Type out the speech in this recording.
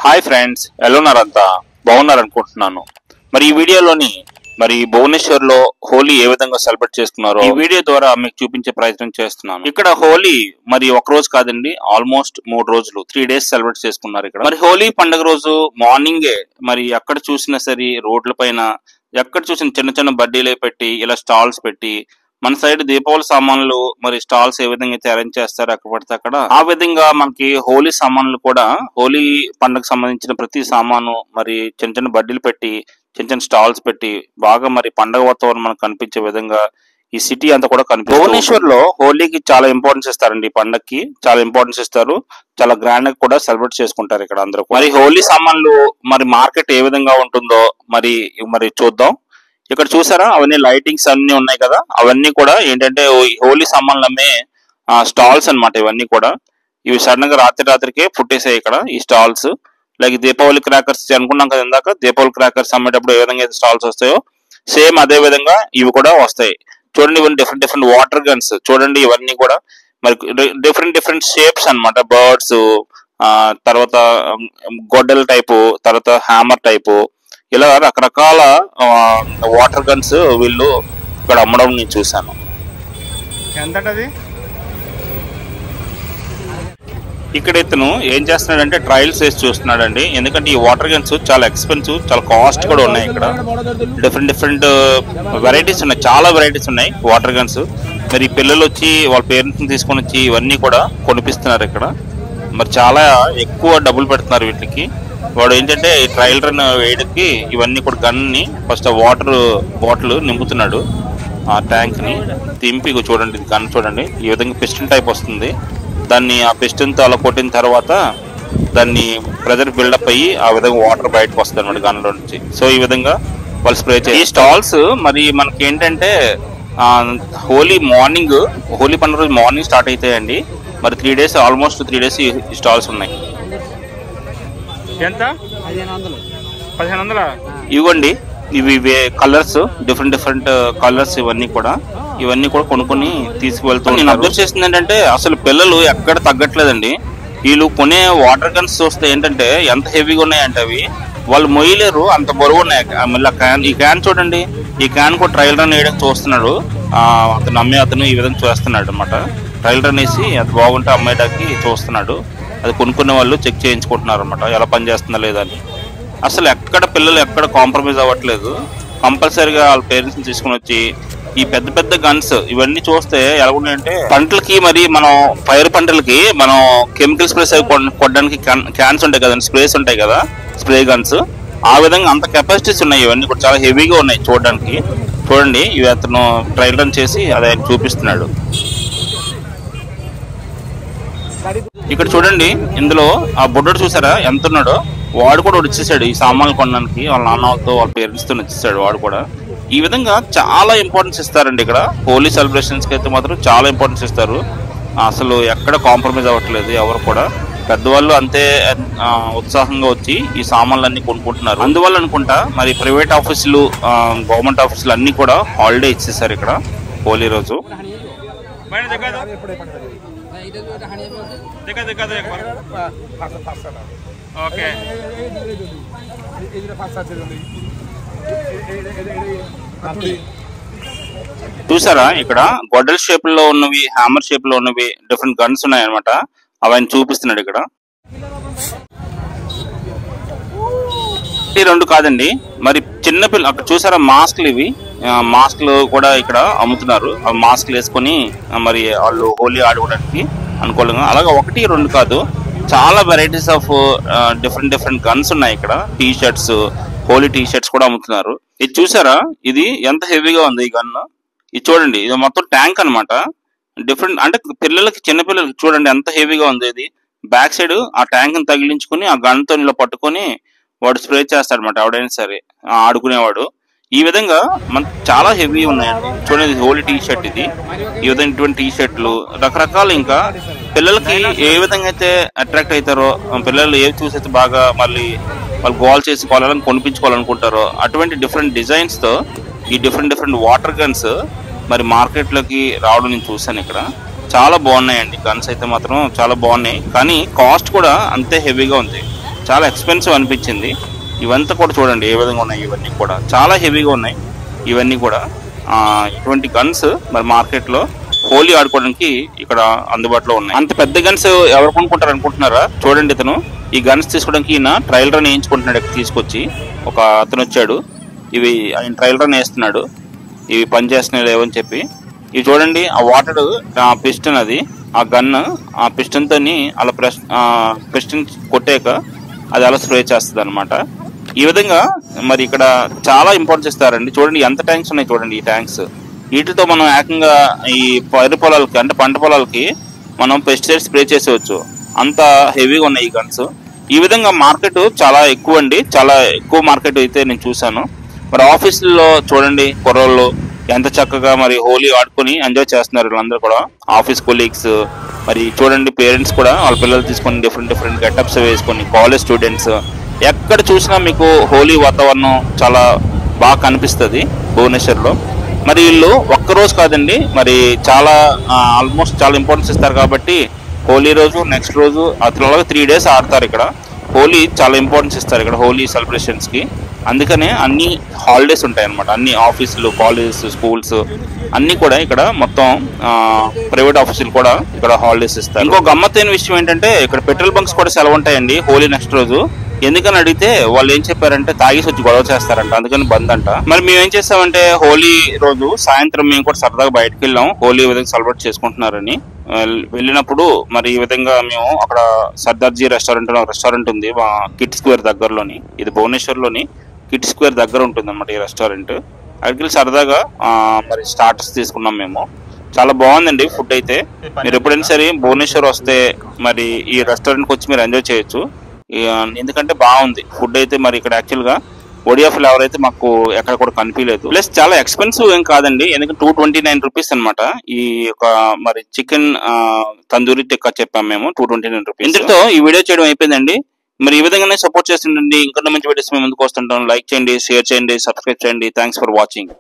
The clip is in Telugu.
హాయ్ ఫ్రెండ్స్, ఎలా ఉన్నారంతా? బాగున్నారనుకుంటున్నాను. మరి ఈ వీడియోలోని భువనేశ్వర్ లో హోలీ ఏ విధంగా సెలబ్రేట్ చేసుకున్నారో ఈ వీడియో ద్వారా మీకు చూపించే ప్రయత్నం చేస్తున్నాను. ఇక్కడ హోలీ ఒక రోజు కాదండి, ఆల్మోస్ట్ 3 రోజులు 3 days సెలబ్రేట్ చేసుకున్నారు ఇక్కడ. మరి హోలీ పండుగ రోజు మార్నింగే ఎక్కడ చూసినా సరే రోడ్ల పైన ఎక్కడ చూసిన చిన్న చిన్న బడ్డీలే పెట్టి ఇలా స్టాల్స్ పెట్టి మన సైడ్ దీపావళి సామాన్లు స్టాల్స్ ఏ విధంగా అయితే అరేంజ్ చేస్తారో అక్కడ పడితే అక్కడ ఆ విధంగా మనకి హోలీ సామాన్లు కూడా హోలీ పండుగ సంబంధించిన ప్రతి సామాను చిన్న చిన్న బడ్డీలు పెట్టి చిన్న చిన్న స్టాల్స్ పెట్టి బాగా పండుగ వాతావరణం మనకు కనిపించే విధంగా ఈ సిటీ అంతా కూడా కనిపిస్తుంది. భువనేశ్వర్ లో హోలీకి చాలా ఇంపార్టెన్స్ ఇస్తారండి. ఈ పండుగకి చాలా ఇంపార్టెన్స్ ఇస్తారు. చాలా గ్రాండ్ గా కూడా సెలబ్రేట్ చేసుకుంటారు ఇక్కడ అందరూ. హోలీ సామాన్లు మార్కెట్ ఏ విధంగా ఉంటుందో మరి చూద్దాం. ఇక్కడ చూసారా, అవన్నీ లైటింగ్స్ అన్ని ఉన్నాయి కదా, అవన్నీ కూడా ఏంటంటే హోలీ సామాన్లు అమ్మే స్టాల్స్ అన్నమాట. ఇవన్నీ కూడా ఇవి సడన్ గా రాత్రికి పుట్టేసాయి ఇక్కడ ఈ స్టాల్స్. లైక్ దీపావళి క్రాకర్స్ అనుకున్నాం కదా ఇందాక, దీపావళి క్రాకర్స్ అమ్మేటప్పుడు ఏ విధంగా స్టాల్స్ వస్తాయో సేమ్ అదే విధంగా ఇవి కూడా వస్తాయి. చూడండి, ఇవన్నీ డిఫరెంట్ వాటర్ గన్స్ చూడండి. ఇవన్నీ కూడా డిఫరెంట్ షేప్స్ అన్నమాట. బర్డ్స్, తర్వాత గొడ్డల టైపు, తర్వాత హ్యామర్ టైపు, ఇలా రకరకాల వాటర్ గన్స్ వీళ్ళు ఇక్కడ అమ్మడం నేను చూసాను. ఇక్కడ ఇతను ఏం చేస్తున్నాడంటే ట్రయల్స్ వేసి చూస్తున్నాడండి. ఎందుకంటే ఈ వాటర్ గన్స్ చాలా ఎక్స్పెన్సివ్, చాలా కాస్ట్ కూడా ఉన్నాయి. ఇక్కడ డిఫరెంట్ వెరైటీస్ ఉన్నాయి, చాలా వెరైటీస్ ఉన్నాయి వాటర్ గన్స్. మరి పిల్లలు వచ్చి వాళ్ళ పేరెంట్స్ ని తీసుకొని వచ్చి ఇవన్నీ కూడా కొనిపిస్తున్నారు ఇక్కడ. చాలా ఎక్కువ డబ్బులు పెడుతున్నారు వీటికి. వాడు ఏంటంటే ఈ ట్రయల్ రన్ వేయడానికి ఇవన్నీ కూడా గన్ ని ఫస్ట్ వాటర్ బాటిల్ నింపుతున్నాడు. ఆ ట్యాంక్ ని తింపి చూడండి, గన్ చూడండి ఈ విధంగా పిస్టన్ టైప్ వస్తుంది. దాన్ని ఆ పిస్టన్ తో అలా కొట్టిన తర్వాత దాన్ని ప్రెజర్ బిల్డప్ అయ్యి ఆ విధంగా వాటర్ బయటకు వస్తుంది అనమాట గన్ లో నుంచి. సో ఈ విధంగా వాళ్ళు స్ప్రే చేయాలి. ఈ స్టాల్స్ మనకి ఏంటంటే హోలీ పండుగ రోజు మార్నింగ్ స్టార్ట్ అవుతాయండి. 3 days, ఆల్మోస్ట్ 3 days ఈ స్టాల్స్ ఉన్నాయి. ఎంత? 1500. ఇవ్వండి, ఇవి కలర్స్, డిఫరెంట్ కలర్స్ ఇవన్నీ కూడా కొనుక్కొని తీసుకువెళ్తాం. నేను అబ్జర్వ్ చేసింది ఏంటంటే అసలు పిల్లలు ఎక్కడ తగ్గట్లేదండి. వీళ్ళు కొనే వాటర్ గన్స్ చూస్తే ఏంటంటే ఎంత హెవీగా ఉన్నాయంటే అవి వాళ్ళు మొయ్యలేరు, అంత బరువు ఉన్నాయి. మళ్ళీ ఈ క్యాన్ చూడండి, ఈ క్యాన్ కూడా ట్రయల్ రన్ వేయడానికి చూస్తున్నాడు. అతను ఈ విధంగా చేస్తున్నాడు అనమాట. ట్రయల్ రన్ వేసి అది బాగుంటే అమ్మేయడానికి చూస్తున్నాడు. అది కొనుక్కునే వాళ్ళు చెక్ చేయించుకుంటున్నారు అనమాట, ఎలా పనిచేస్తుందా లేదా అని. అసలు పిల్లలు ఎక్కడ కాంప్రమైజ్ అవ్వట్లేదు. కంపల్సరీగా వాళ్ళ పేరెంట్స్ని తీసుకుని వచ్చి ఈ పెద్ద గన్స్ ఇవన్నీ చూస్తే ఎలా ఉన్నాయంటే పంటలకి మనం పైరు పంటలకి మనం కెమికల్ స్ప్రేస్ అవి కొట్టడానికి క్యాన్స్ ఉంటాయి కదండి, స్ప్రేస్ ఉంటాయి కదా, స్ప్రే గన్స్. ఆ విధంగా అంత కెపాసిటీస్ ఉన్నాయి. ఇవన్నీ కూడా చాలా హెవీగా ఉన్నాయి చూడడానికి. చూడండి, ఇవి అతను ట్రయల్ రన్ చేసి అది ఆయన చూపిస్తున్నాడు. ఇక్కడ చూడండి, ఇందులో ఆ బుడ్డోడు చూసారా ఎంత ఉన్నాడో. వాడు కూడా వచ్చేసాడు ఈ సామాన్లు కొనడానికి, వాళ్ళ నాన్నతో వాళ్ళ పేరెంట్స్ తో వచ్చేసాడు వాడు కూడా. ఈ విధంగా చాలా ఇంపార్టెన్స్ ఇస్తారండి ఇక్కడ. హోలీ సెలబ్రేషన్స్ కి అయితే మాత్రం చాలా ఇంపార్టెన్స్ ఇస్తారు. అసలు ఎక్కడ కాంప్రమైజ్ అవ్వట్లేదు ఎవరు కూడా. పెద్దవాళ్ళు అంతే ఉత్సాహంగా వచ్చి ఈ సామాన్లన్నీ కొనుక్కుంటున్నారు. అందువల్ల అనుకుంటా ప్రైవేట్ ఆఫీసులు, గవర్నమెంట్ ఆఫీసులు అన్ని కూడా హాలిడే ఇచ్చేసారు ఇక్కడ హోలీ రోజు. చూసారా, ఇక్కడ గొడ్డల షేప్ లో ఉన్నవి, హ్యామర్ షేప్ లో ఉన్నవి డిఫరెంట్ గన్స్ ఉన్నాయి అనమాట. అవన్నీ చూపిస్తున్నాడు ఇక్కడ. ఈ రెండు కాదండి, చిన్నపిల్ల అక్కడ చూసారా మాస్క్లు, ఇవి మాస్క్లు కూడా ఇక్కడ అమ్ముతున్నారు. ఆ మాస్క్లు వేసుకొని వాళ్ళు హోలీ ఆడుకోవడానికి అనుకూలంగా. అలాగే 1, 2 కాదు, చాలా వెరైటీస్ ఆఫ్ డిఫరెంట్ గన్స్ ఉన్నాయి ఇక్కడ. T shirts, Holi T shirts కూడా అమ్ముతున్నారు. ఇది చూసారా, ఇది ఎంత హెవీగా ఉంది ఈ గన్. ఇది చూడండి, ఇది మొత్తం ట్యాంక్ అనమాట. డిఫరెంట్ అంటే చిన్నపిల్లలకి చూడండి ఎంత హెవీగా ఉంది. ఇది బ్యాక్ సైడ్ ఆ ట్యాంక్ ని తగిలించుకుని ఆ గన్ తో ఇలా పట్టుకొని వాడు స్ప్రే చేస్తాడు అనమాట, ఎవడైనా సరే ఆడుకునేవాడు. ఈ విధంగా చాలా హెవీ ఉన్నాయండి. చూడండి, హోలీ టీ షర్ట్ ఇది. ఈ విధంగా ఇటువంటి టీ షర్ట్లు రకరకాలు. ఇంకా పిల్లలకి ఏ విధంగా అయితే అట్రాక్ట్ అవుతారో, పిల్లలు ఏవి చూసైతే బాగా వాళ్ళు గోల్ చేసుకోవాలని కొనిపించుకోవాలనుకుంటారో అటువంటి డిఫరెంట్ డిజైన్స్ తో ఈ డిఫరెంట్ వాటర్ గన్స్ మార్కెట్ లోకి రావడం నేను చూసాను ఇక్కడ. చాలా బాగున్నాయండి గన్స్ అయితే మాత్రం చాలా బాగున్నాయి, కానీ కాస్ట్ కూడా అంతే హెవీగా ఉంది. చాలా ఎక్స్పెన్సివ్ అనిపించింది. ఇవంతా కూడా చూడండి ఏ విధంగా ఉన్నాయి. ఇవన్నీ కూడా చాలా హెవీగా ఉన్నాయి. ఇవన్నీ కూడా ఇటువంటి గన్స్ మరి మార్కెట్లో హోలీ ఆడుకోవడానికి ఇక్కడ అందుబాటులో ఉన్నాయి. అంత పెద్ద గన్స్ ఎవరు కొనుక్కుంటారు అనుకుంటున్నారా? చూడండి, ఇతను ఈ గన్స్ తీసుకోవడానికి ఈయన ట్రయల్ రన్ వేయించుకుంటున్నాడు. ఇక్కడ తీసుకొచ్చి ఒక అతను వచ్చాడు, ఇవి ఆయన ట్రయల్ రన్ వేస్తున్నాడు, ఇవి పనిచేస్తున్నాయి లేవని చెప్పి. ఇవి చూడండి, ఆ వాటర్ పిస్టన్, అది ఆ గన్ ఆ పిస్టన్ తోని అలా పిస్టన్ కొట్టాక అది అలా స్ప్రే చేస్తుంది అనమాట. ఈ విధంగా మరి ఇక్కడ చాలా ఇంపార్టెన్స్ ఇస్తారండి. చూడండి ఎంత ట్యాంక్స్ ఉన్నాయి చూడండి. ఈ ట్యాంక్స్ వీటితో మనం ఏకంగా ఈ పైరు పొలాలకి అంటే పంట పొలాలకి మనం పెస్టిసైడ్ స్ప్రే చేసేవచ్చు. అంత హెవీగా ఉన్నాయి ఈ గన్స్. ఈ విధంగా మార్కెట్ చాలా ఎక్కువ అండి, చాలా ఎక్కువ మార్కెట్ అయితే నేను చూసాను. మరి ఆఫీసుల్లో చూడండి కుర్రోళ్ళు ఎంత చక్కగా మరి హోలీ ఆడుకొని ఎంజాయ్ చేస్తున్నారు వీళ్ళందరూ కూడా. ఆఫీస్ కొలీగ్స్, మరి చూడండి పేరెంట్స్ కూడా వాళ్ళ పిల్లలు తీసుకొని డిఫరెంట్ గెటప్స్ వేసుకొని, కాలేజ్ స్టూడెంట్స్, ఎక్కడ చూసినా మీకు హోలీ వాతావరణం చాలా బాగా కనిపిస్తుంది భువనేశ్వర్లో. మరి వీళ్ళు ఒక్కరోజు కాదండి, మరి చాలా ఆల్మోస్ట్ చాలా ఇంపార్టెన్స్ ఇస్తారు కాబట్టి హోలీ రోజు, నెక్స్ట్ రోజు, అతను 3 days ఆడతారు ఇక్కడ. హోలీ చాలా ఇంపార్టెన్స్ ఇస్తారు ఇక్కడ హోలీ సెలబ్రేషన్స్కి. అందుకనే అన్ని హాలిడేస్ ఉంటాయి అన్నమాట. అన్ని ఆఫీసులు, కాలేజెస్, స్కూల్స్ అన్నీ కూడా ఇక్కడ మొత్తం ప్రైవేట్ ఆఫీసులు కూడా ఇక్కడ హాలిడేస్ ఇస్తారు. ఇంకో గమ్మత్తైన విషయం ఏంటంటే ఇక్కడ పెట్రోల్ బంక్స్ కూడా సెలవు ఉంటాయండి హోలీ నెక్స్ట్ రోజు. ఎందుకని అడిగితే వాళ్ళు ఏం చెప్పారంటే తాగేసి వచ్చి గొడవ చేస్తారంట, అందుకని బంద్ అంట. మరి మేము ఏం చేస్తామంటే హోలీ రోజు సాయంత్రం మేము కూడా సరదాగా బయటకు వెళ్ళాం, హోలీ ఈ విధంగా సెలబ్రేట్ చేసుకుంటున్నారని. వెళ్ళినప్పుడు మరి ఈ విధంగా మేము అక్కడ సర్దార్జీ రెస్టారెంట్ ఉంది కిట్ స్క్వేర్ దగ్గరలోని. ఇది భువనేశ్వర్లోని కిట్ స్క్వేర్ దగ్గర ఉంటుంది అన్నమాట ఈ రెస్టారెంట్. అక్కడికి వెళ్ళి సరదాగా మరి స్టార్టర్స్ తీసుకున్నాం మేము. చాలా బాగుందండి ఫుడ్ అయితే. మీరు ఎప్పుడైనా సరే భువనేశ్వర్ వస్తే మరి ఈ రెస్టారెంట్కి వచ్చి మీరు ఎంజాయ్ చేయొచ్చు, ఎందుకంటే బాగుంది ఫుడ్ అయితే. మరి ఇక్కడ యాక్చువల్గా ఒడియా ఫ్లేవర్ అయితే మాకు ఎక్కడ కూడా కనిపించలేదు. ప్లస్ చాలా ఎక్స్పెన్సివ్ ఏం కాదండి, ఎందుకంటే 229 రూపీస్ అనమాట. ఈ యొక్క మరి చికెన్ తందూరి టిక్కా చెప్పాం మేము, 229 రూపీస్. ఇంతటితో ఈ వీడియో చేయడం అయిపోయిందండి. మరి ఈ విధంగానే సపోర్ట్ చేస్తుండండి. ఇంకా మంచి వీడియోస్ మేము ముందుకు వస్తుంటాం. లైక్ చేయండి, షేర్ చేయండి, సబ్స్క్రైబ్ చేయండి. Thanks for watching.